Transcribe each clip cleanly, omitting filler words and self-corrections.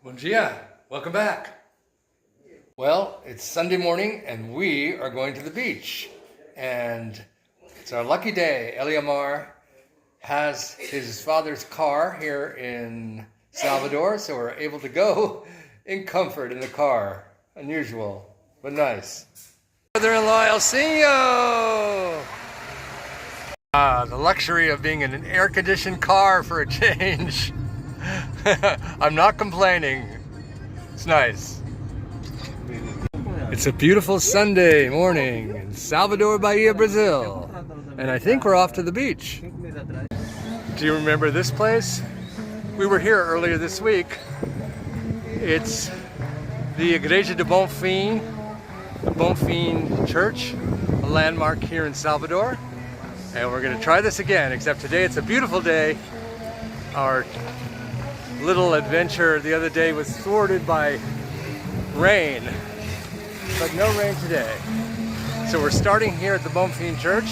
Bom dia, welcome back. Well, it's Sunday morning and we are going to the beach. And it's our lucky day. Eliamar has his father's car here in Salvador, so we're able to go in comfort in the car. Unusual, but nice. Brother-in-law Elsinho! The luxury of being in an air-conditioned car for a change. I'm not complaining. It's nice. It's a beautiful Sunday morning in Salvador, Bahia, Brazil. And I think we're off to the beach. Do you remember this place? We were here earlier this week. It's the Igreja de Bonfim, the Bonfim Church, a landmark here in Salvador. And we're going to try this again, except today it's a beautiful day. Our little adventure the other day was thwarted by rain, but no rain today. So we're starting here at the Bonfim Church.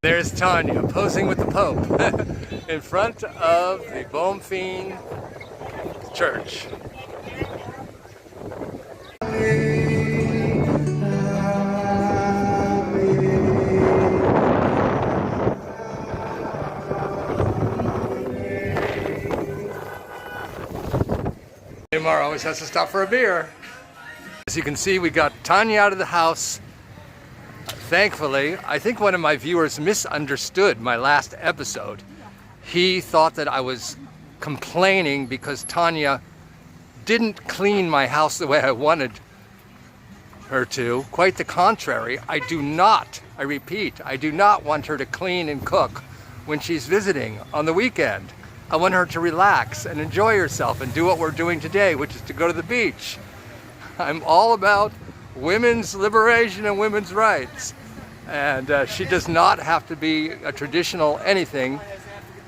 There's Tanya posing with the Pope in front of the Bonfim Church. Neymar always has to stop for a beer. As you can see, we got Tanya out of the house. Thankfully, I think one of my viewers misunderstood my last episode. He thought that I was complaining because Tanya didn't clean my house the way I wanted her to. Quite the contrary. I do not, I repeat, I do not want her to clean and cook when she's visiting on the weekend. I want her to relax and enjoy herself and do what we're doing today, which is to go to the beach. I'm all about women's liberation and women's rights. And she does not have to be a traditional anything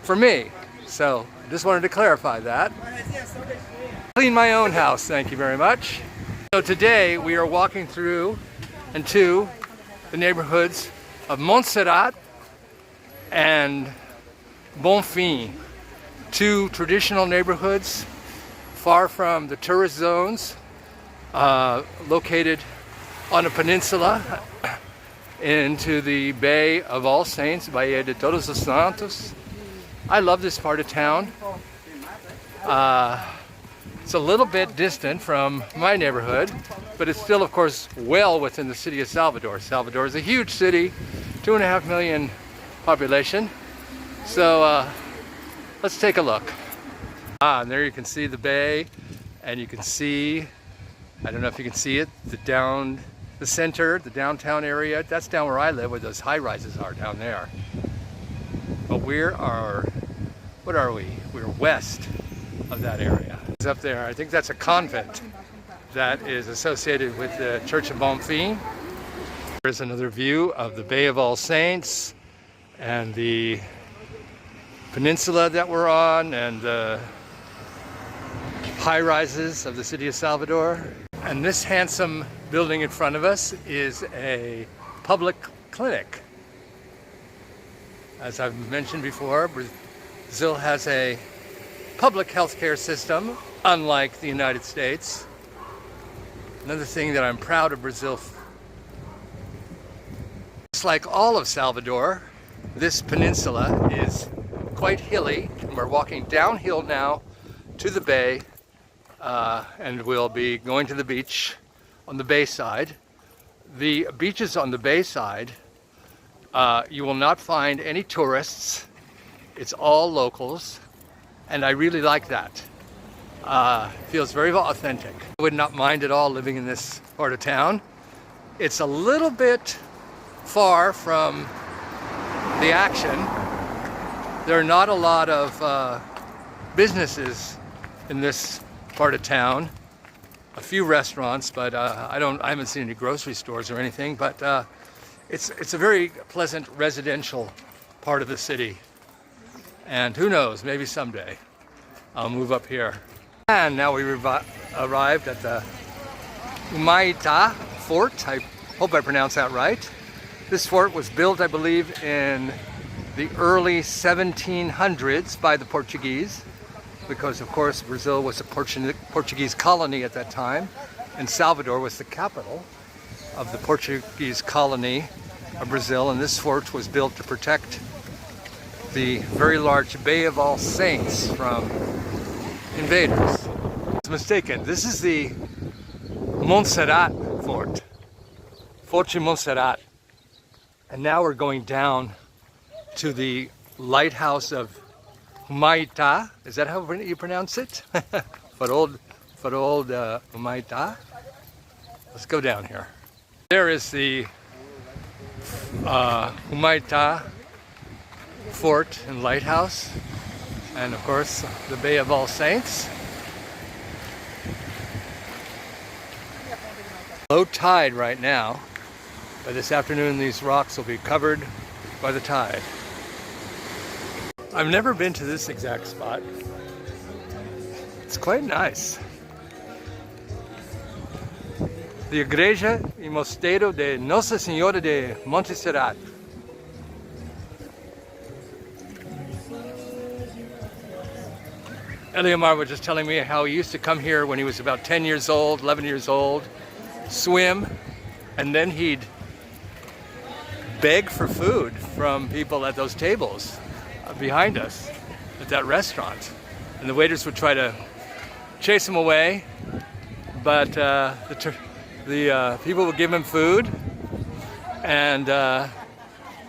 for me. So just wanted to clarify that. Clean my own house, thank you very much. So today we are walking through and to the neighborhoods of Monte Serrat and Bonfim. Two traditional neighborhoods far from the tourist zones, located on a peninsula into the Bay of All Saints, Bahia de Todos os Santos. I love this part of town. It's a little bit distant from my neighborhood, but it's still, of course, well within the city of Salvador. Salvador is a huge city, 2.5 million population. So let's take a look. And there you can see the bay, and you can see, I don't know if you can see it, the center, the downtown area. That's down where I live, where those high rises are down there. But what are we? We're west of that area. It's up there. I think that's a convent that is associated with the Church of Bonfim. There's another view of the Bay of All Saints and the peninsula that we're on and the high rises of the city of Salvador. And this handsome building in front of us is a public clinic. As I've mentioned before, Brazil has a public healthcare system, unlike the United States. Another thing that I'm proud of Brazil. Just like all of Salvador, this peninsula is quite hilly. We're walking downhill now to the bay, and we'll be going to the beach on the bay side. The beaches on the bay side, you will not find any tourists. It's all locals, and I really like that. Feels very authentic. I would not mind at all living in this part of town. It's a little bit far from the action. There are not a lot of businesses in this part of town. A few restaurants, but I haven't seen any grocery stores or anything. But it's a very pleasant residential part of the city. And who knows, maybe someday I'll move up here. And now we arrived at the Humaitá Fort. I hope I pronounced that right. This fort was built, I believe, in the early 1700s by the Portuguese. because of course Brazil was a Portuguese colony at that time, and Salvador was the capital of the Portuguese colony of Brazil, and this fort was built to protect the very large Bay of All Saints from invaders. I was mistaken. This is the Monte Serrat fort, Forte Monte Serrat, and now we're going down to the lighthouse of Humaitá. Is that how you pronounce it? Farol Humaitá. Let's go down here. There is the Humaitá fort and lighthouse, and of course the Bay of All Saints. Low tide right now, but this afternoon these rocks will be covered by the tide. I've never been to this exact spot. It's quite nice. The Igreja y Mosteiro de Nossa Senhora de Monte Serrat. Eliamar was just telling me how he used to come here when he was about 10 years old, 11 years old, swim, and then he'd beg for food from people at those tables behind us at that restaurant. And the waiters would try to chase him away, but the people would give him food. And,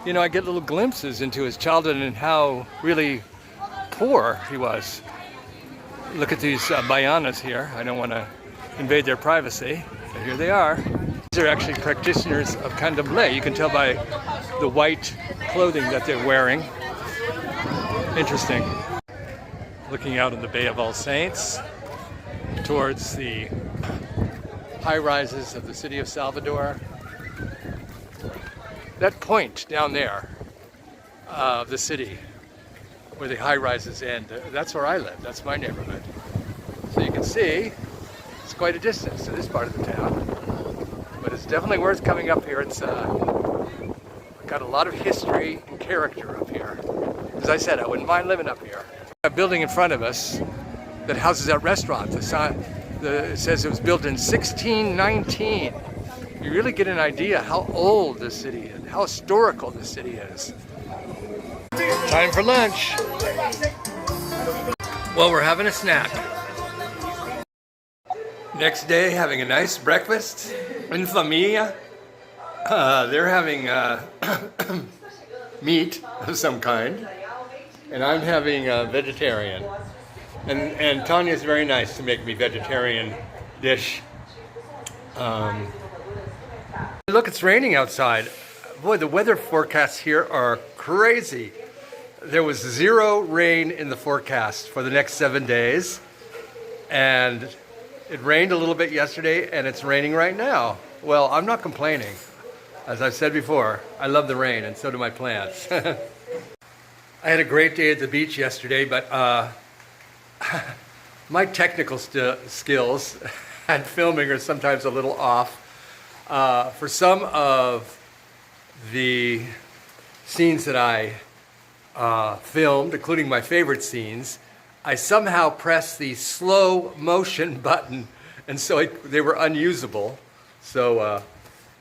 you know, I get little glimpses into his childhood and how really poor he was. Look at these baianas here. I don't want to invade their privacy. So here they are. These are actually practitioners of candomblé. You can tell by the white clothing that they're wearing. Interesting. Looking out in the Bay of All Saints towards the high rises of the city of Salvador. That point down there of the city where the high rises end, that's where I live. That's my neighborhood. So you can see it's quite a distance to this part of the town, but it's definitely worth coming up here. It's got a lot of history and character up here. As I said, I wouldn't mind living up here. A building in front of us that houses that restaurant. It says it was built in 1619. You really get an idea how old this city is, how historical this city is. Time for lunch. Well, we're having a snack. Next day, having a nice breakfast in familia. They're having meat of some kind, and I'm having a vegetarian. And Tanya's very nice to make me vegetarian dish. Look, it's raining outside. Boy, the weather forecasts here are crazy. There was 0 rain in the forecast for the next 7 days, and it rained a little bit yesterday, and it's raining right now. Well, I'm not complaining. As I've said before, I love the rain, and so do my plants. I had a great day at the beach yesterday, but my technical skills and filming are sometimes a little off. For some of the scenes that I filmed, including my favorite scenes, I somehow pressed the slow motion button, and so they were unusable. So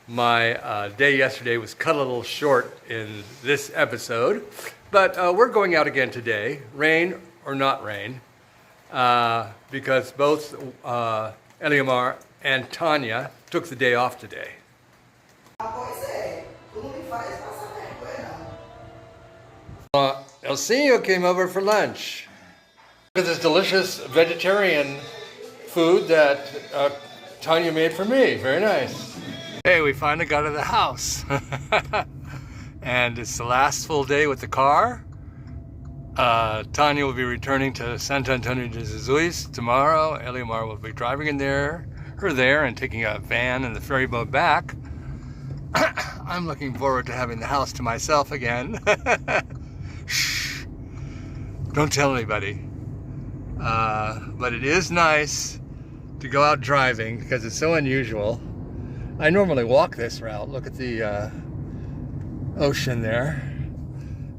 my day yesterday was cut a little short in this episode, but we're going out again today, rain or not rain, because both Eliamar and Tanya took the day off today. Elsinho came over for lunch. Look at this delicious vegetarian food that Tanya made for me. Very nice. Hey, we finally got out of the house. And it's the last full day with the car. Tanya will be returning to Santo Antonio de Jesus tomorrow. Eliamar will be driving her there and taking a van and the ferry boat back. I'm looking forward to having the house to myself again. Shh, don't tell anybody. But it is nice to go out driving because it's so unusual. I normally walk this route. Look at the ocean there.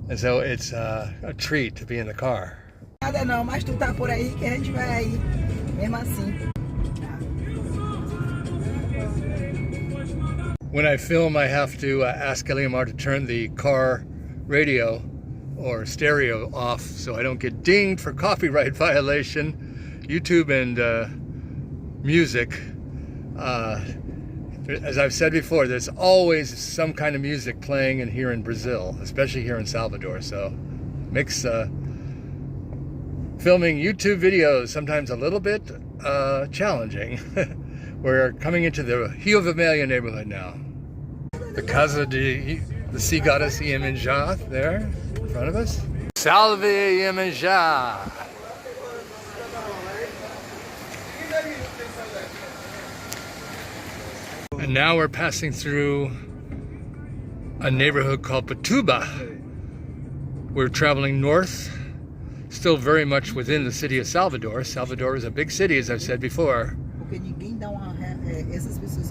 And so it's a treat to be in the car. Nada não, mas tu tá por aí que a gente vai aí, mesmo assim. When I film, I have to ask Eliamar to turn the car radio or stereo off so I don't get dinged for copyright violation. YouTube and music. As I've said before, there's always some kind of music playing in here in Brazil, especially here in Salvador. So makes filming YouTube videos sometimes a little bit challenging. We're coming into the Rio Vermelho neighborhood now. The Casa de the Sea Goddess Iemanjá there in front of us. Salve Iemanjá! And now we're passing through a neighborhood called Pituba. We're traveling north, still very much within the city of Salvador. Salvador is a big city, as I've said before.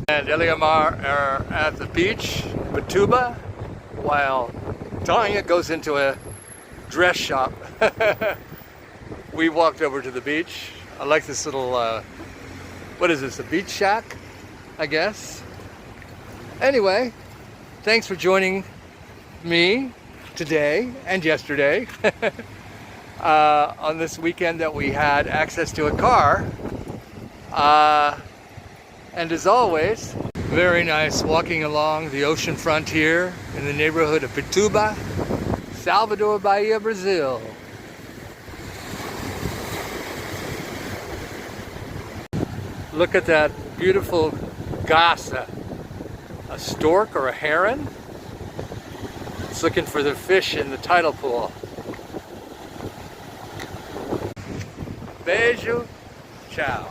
And Eliamar are at the beach, Pituba, while Tanya goes into a dress shop. We walked over to the beach. I like this little, what is this, a beach shack, I guess? Anyway, thanks for joining me today and yesterday on this weekend that we had access to a car. And as always, very nice walking along the ocean front here in the neighborhood of Pituba, Salvador, Bahia, Brazil. Look at that beautiful gassa. A stork or a heron? It's looking for the fish in the tidal pool. Beijo, ciao.